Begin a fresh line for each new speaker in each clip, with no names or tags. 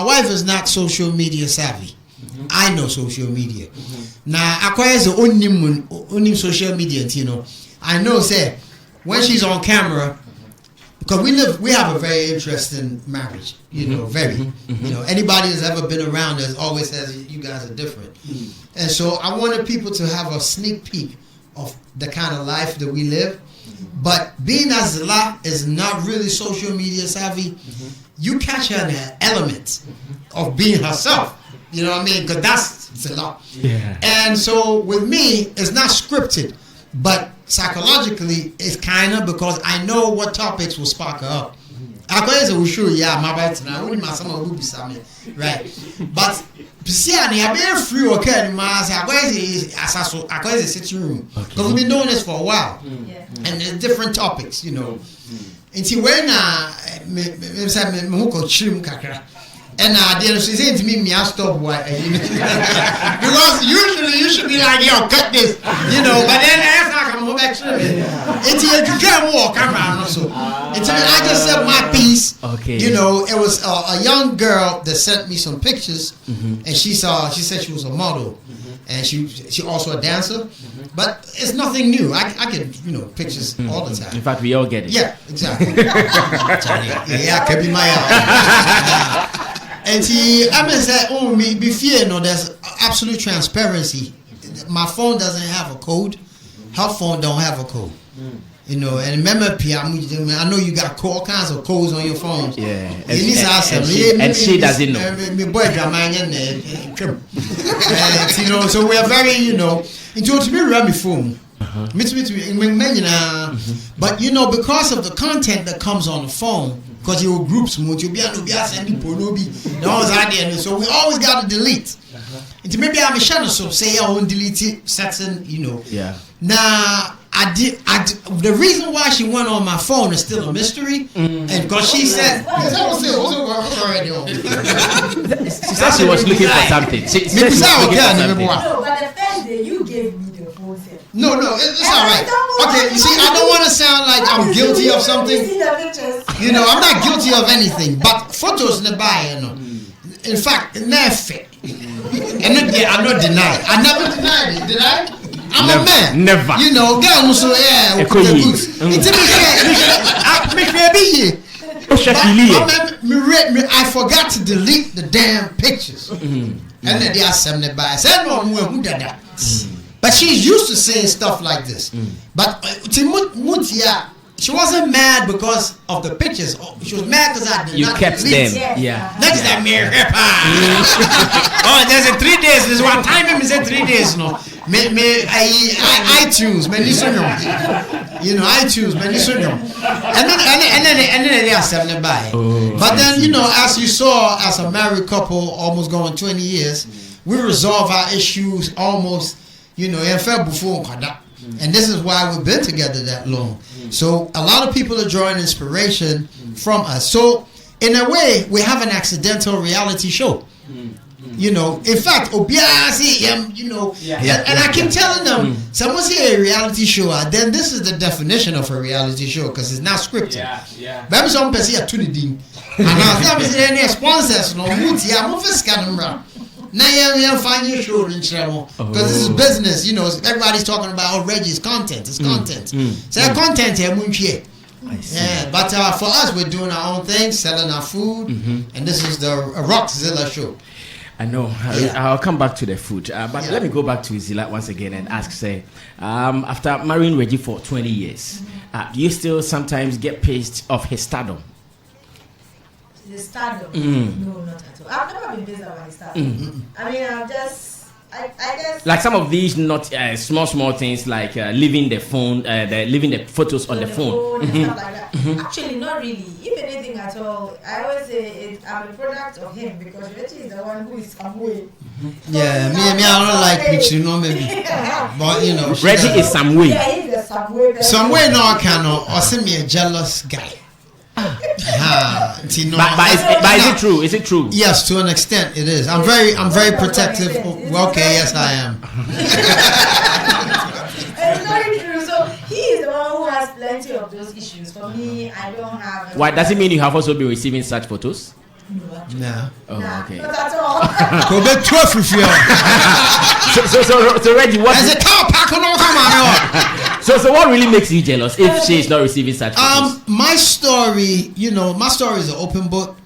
wife is not social media savvy. I know social media. Now, acquires the only social media, you know. I know, say, when she's on camera, because we have a very interesting marriage, you know, very. You know, anybody that's ever been around us always says you guys are different. And so I wanted people to have a sneak peek of the kind of life that we live. But being as Zilla is not really social media savvy, you catch her in the element of being herself. You know what I mean? Because that's Zilla.
Yeah.
And so with me, it's not scripted, but psychologically, it's kind of because I know what topics will spark her up. I will show you, my bad now. Right? But see, I be free okay. I go to sitting room because we've been doing this for a while, and there's different topics, you know. And see when and then she said to me, I stop what because usually you should be like, yo, cut this, you know. But then that's not gonna back to it. Until you can't walk around also. Until I just said my piece.
Okay.
You know, it was a young girl that sent me some pictures, and she said she was a model, and she also a dancer. But it's nothing new. I get pictures all the time.
In fact, we all get it.
Yeah, exactly. Yeah, could be my. And I mean, say, me be fear. No, there's absolute transparency. My phone doesn't have a code. Her phone don't have a code. You know, and remember, I know you got all kinds of codes on your phone.
Yeah,
and
she doesn't know.
My boy, you know, so we are very, you know, into me run my phone. But you know, because of the content that comes on the phone, because your groups move, you'll be sending porno, so we always got to delete. And maybe I'm a shadow, so say I won't delete it, certain, you know.
Yeah.
Now, I did. The reason why she went on my phone is still a mystery, and because she said,
she said she was looking for something.
No, but the first day you gave me the phone set.
No, it's all right. Okay, you see, I don't want to sound like I'm guilty of something. You know, I'm not guilty of anything, but photos in the buy, you know. In fact, never. I'm not denying. I never denied it, did I? I'm a man.
Never.
You know, girl, so yeah, with the goods. It's I forgot to delete the damn pictures. And then they are 70 by. But she's used to saying stuff like this. But she wasn't mad because of the pictures. She was mad because I did not
kept
delete.
them. Yeah.
Next time, oh, there's a 3 days. There's one time is 3 days. No, iTunes, man, you know, iTunes, man, and then they are 70 by. But then, you know, as you saw, as a married couple, almost going 20 years, we resolve our issues almost, you know, in February before. And this is why we've been together that long. So a lot of people are drawing inspiration from us. So in a way, we have an accidental reality show. You know, in fact, you know, and I keep telling them, someone say a reality show, then this is the definition of a reality show because it's not scripted. But some people say to the dean, and now say any sponsors, no, now you find your show in trouble because this is business. You know, everybody's talking about Reggie's content. It's content. So content here, yeah. But for us, we're doing our own thing, selling our food, and this is the Rockzilla show.
I know. I'll come back to the food. But let me go back to Zilla once again and ask, say, after marrying Reggie for 20 years, do you still sometimes get pissed off his stardom?
The stardom? No, not at all. I've never been pissed about his stardom. I mean, I guess
like some of these not small things like leaving the phone, leaving the photos on the phone.
And stuff like that. Actually, not really. If anything at all, I always say I'm a product of him because Reggie is the one who is some way.
Yeah, me, I don't like picture, you know, maybe. But you know,
Reggie is some way.
Yeah, he's the some way.
Some way, no, I cannot. Or send me a jealous guy.
But is it true? Is it true?
Yes, to an extent it is. I'm very protective. Well, okay, yes I am.
It's very true. So he is the one who has plenty of those issues. For me, I don't have.
Why does it mean you have also been receiving such photos?
No, actually.
Nah.
Oh,
Nah,
okay.
not at all.
Go back 12 if you are.
So Reggie, what?
As a car park on come on.
So what really makes you jealous if she is not receiving such?
My story, my story is an open book.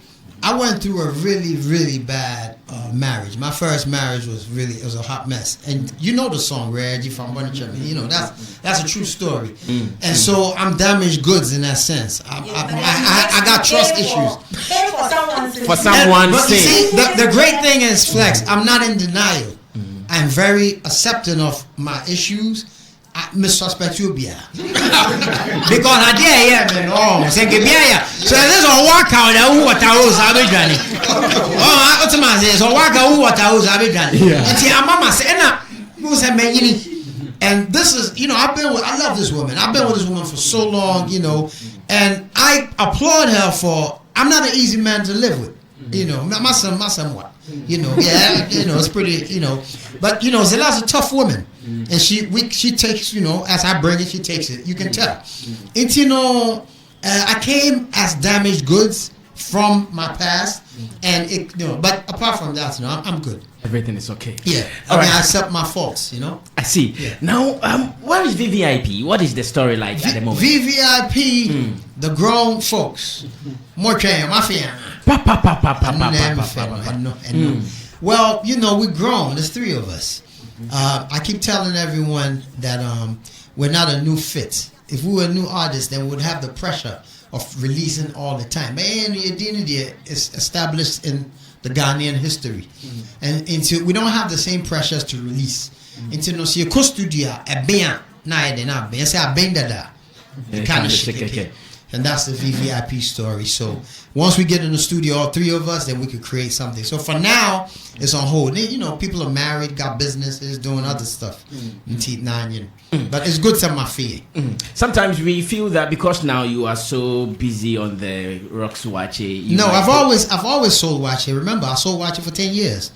I went through a really, really bad marriage. My first marriage was a hot mess. And you know the song, Reggie from Bunny Chapman. That's a true story. And so I'm damaged goods in that sense. I got trust issues.
For someone
but see, the great thing is, Flex, I'm not in denial. I'm very accepting of my issues. I missuspect you, because I did, man. Oh, say, so there's a walkout that who what I was, I'll be done. Oh, what's the man says? So walk out who what I was, I'll be done. And see, I'm mama saying, who said, man, and this is, I love this woman. I've been with this woman for so long, and I applaud her for, I'm not an easy man to live with. My son what? It's pretty, but Zela's a tough woman. And she takes, as I bring it, she takes it. You can tell. And I came as damaged goods from my past, and but apart from that, I'm good.
Everything is okay.
Yeah. I accept my faults,
I see.
Yeah.
Now, what is VVIP? What is the story like at the moment?
VVIP, the grown folks. More mafia. Well, we're grown. There's 3 of us. I keep telling everyone that we're not a new fit. If we were new artists, then we would have the pressure of releasing all the time. And the identity is established in the Ghanaian history. And we don't have the same pressures to release. Into no see a studio a ben na de na ben say a ben dada. Kind of shit. And that's the VVIP story. So once we get in the studio, all 3 of us, then we could create something. So for now, it's on hold. People are married, got businesses, doing other stuff. But it's good to my feet.
Sometimes we feel that because now you are so busy on the Rocks Wache.
No, I've always sold Wache. Remember, I sold Wache for 10 years.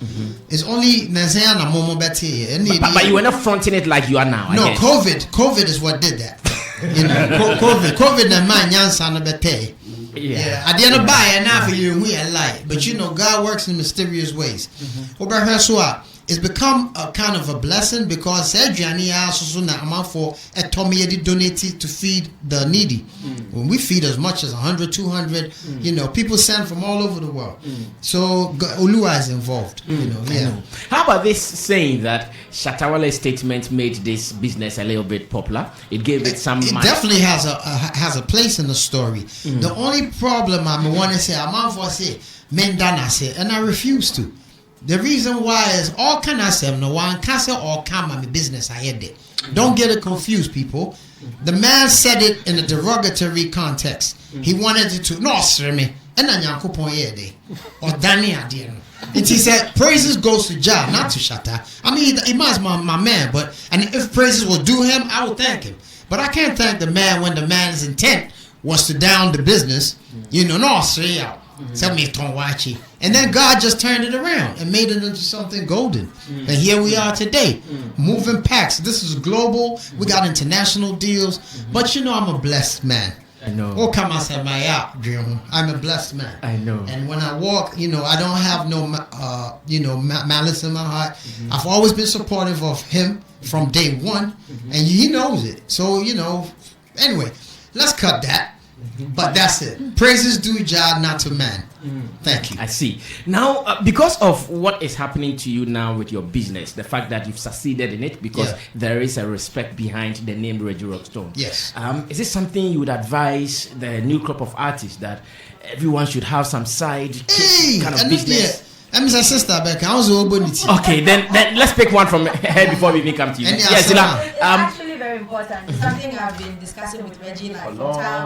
It's only Nazana Momo Betty.
But you were not fronting it like you are now.
No, COVID is what did that. COVID na man nyansa na bete. Yeah. I didn't buy it now for you and we are light. But God works in mysterious ways. It's become a kind of a blessing because Sergiani also na amount for a Tommy donated to feed the needy. When we feed as much as 100, 200, people send from all over the world. So Ulua is involved.
How about this saying that Shatta Wale's statement made this business a little bit popular? It gave it some. It
definitely has a place in the story. The only problem I want to say, I'm out for say, Mendana say, and I refuse to. The reason why is all can I say no one can say all come my business I had it. Don't get it confused, people. The man said it in a derogatory context. He wanted it to no sir me and then Yankopon yede or Danny Adiano. And he said praises goes to Jah, not to Shatta. I mean he must my man, and if praises will do him, I will thank him. But I can't thank the man when the man's intent was to down the business. No straight out. And then God just turned it around and made it into something golden. And here we are today, moving packs. This is global. We got international deals. But I'm a blessed man.
I know.
Oh, come on, say my out, dream. I'm a blessed man.
I know.
And when I walk, I don't have no, malice in my heart. I've always been supportive of him from day one, and he knows it. So anyway, let's cut that. But that's it. Praises due Jah, not to man. Thank you.
I see. Now, because of what is happening to you now with your business, the fact that you've succeeded in it, because there is a respect behind the name Reggie Rockstone.
Yes.
Is this something you would advise the new crop of artists that everyone should have some side kind of business?
I'm his sister, Becca. I was
okay, then let's pick one from her before we even come to you.
Yes,
actually very important. It's something I've been discussing with Reggie from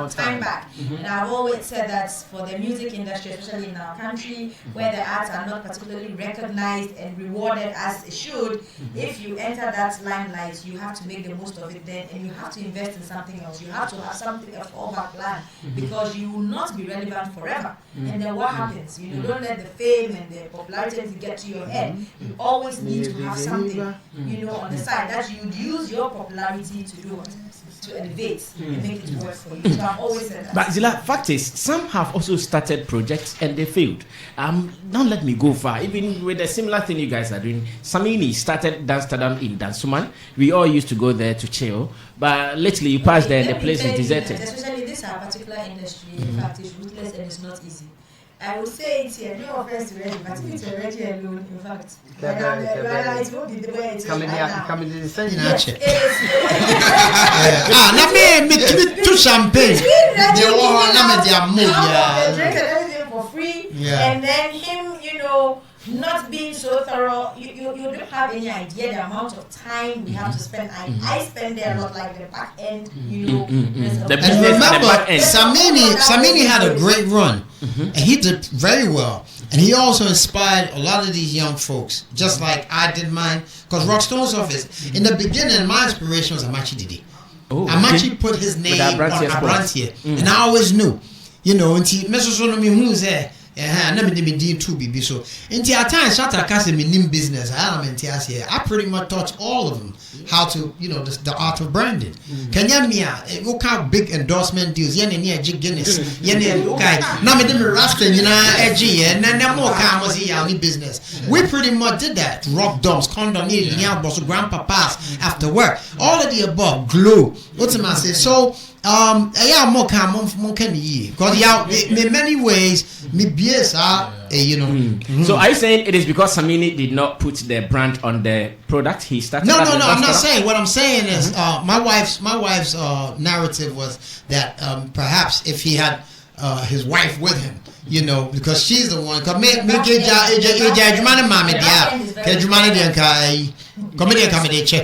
time back. And I've always said that for the music industry, especially in our country, where the arts are not particularly recognized and rewarded as it should, if you enter that limelight, you have to make the most of it then, and you have to invest in something else. You have to have something, a fallback plan, because you will not be relevant forever. And then what happens? Don't let the fame and the popularity get to your head. You always need to have something, on the side that you would use your popularity to do it. to elevate and make it work for you. So I've always said that.
But Zilla, fact is, some have also started projects and they failed. Don't let me go far. Even with a similar thing you guys are doing, Samini started Dance Tadam in Dansuman. We all used to go there to chill. But lately you pass there and the place is deserted.
Especially this particular industry, in fact, it's ruthless and it's not easy. I would say it's here, no offense to Reggie, but if it's Reggie alone, in fact, it won't be the way it is right now.
Coming in the same.
Yes, it is.
To champagne. They want to move.
Drink and everything for free, and then him, not being so thorough, you don't have any idea the amount of time we have to spend. I spend there a lot, like the back end,
The business
and remember,
and the back end.
Samini had a great run, and he did very well. And he also inspired a lot of these young folks, just like I did mine. Because Rockstone's office, in the beginning, my inspiration was Amachi Didi. Amachi put his name on Abrantier, and I always knew, until who's there. Na me dey too be so nti at times Shatta Wale me nim business I pretty much taught all of them how to the art of branding. Kenya mia what kind of big endorsement deals yen near Guinness yen guy na me dem rasta edgy na more kind was here business. We pretty much did that. Rock doms, condom, near boss, grandpapas after work, all of the above. Glow, what's the say? So more can because in many ways me BS
So are you saying it is because Samini did not put the brand on the product he started?
No, I'm not saying. What I'm saying is my wife's narrative was that perhaps if he had his wife with him, because she's the one.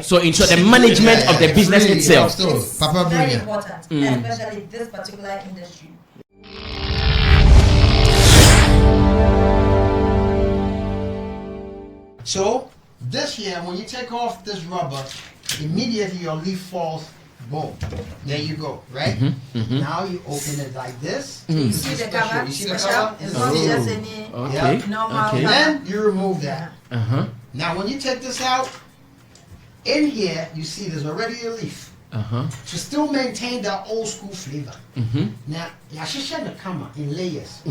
So in short, the management of the business itself.
It's very important, especially this particular industry.
So this year, when you take off this rubber, immediately your leaf falls. Boom. There you go, right? Now you open it like this.
You see the cover? You see the cover? It's not just any normal.
Okay.
Then you remove that. Now when you take this out, in here you see there's already a leaf. To still maintain that old school flavor. Now, I should share the camera in layers.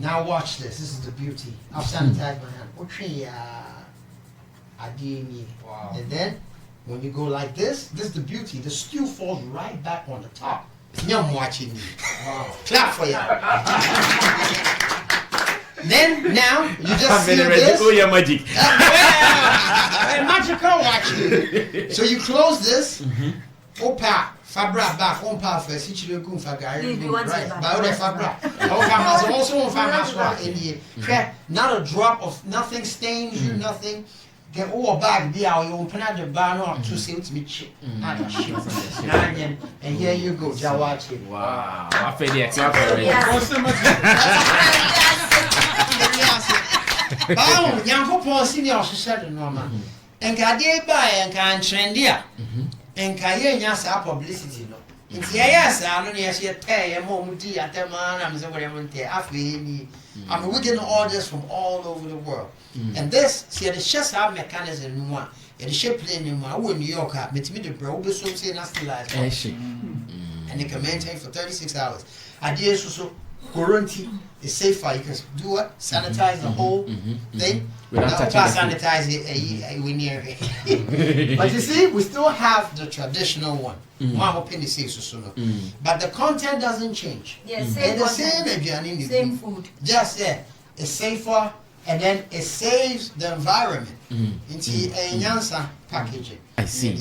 Now watch this. This is the beauty. I've sanitized my hand. Wow. And then when you go like this is the beauty. The stew falls right back on the top. I'm watching you. Wow. Clap for you. Then now you just see this.
Oh, yeah, magic.
Magical watching. So you close this. Opa, fabra back. Opa first. Each little gun fagari. Right. But the fabra. Opa also on fabra in here. Not a drop of nothing stains you. Nothing. Get all back be out. You open up the bar now to see what's me chip. And here you go. Jawachi.
Wow. I feel the clap
Bao, yanko po senior said normal. And Kadia buy and can trendia. And Kaya Yasa publicity. Yes, I don't pay a moment at the man. I'm we getting orders from all over the world. And this, see, the chefs have mechanism in one. And the ship plane in my New York, me the bro, so say nasty life. And they can maintain for 36 hours. I did so quarantine is safer. You can do what? Sanitize the whole thing. Without sanitize it, we near it. But you see, we still have the traditional one. But the content doesn't change.
Yes,
same food. Just it's safer, and then it saves the environment. Into a Nyansa packaging.
I see.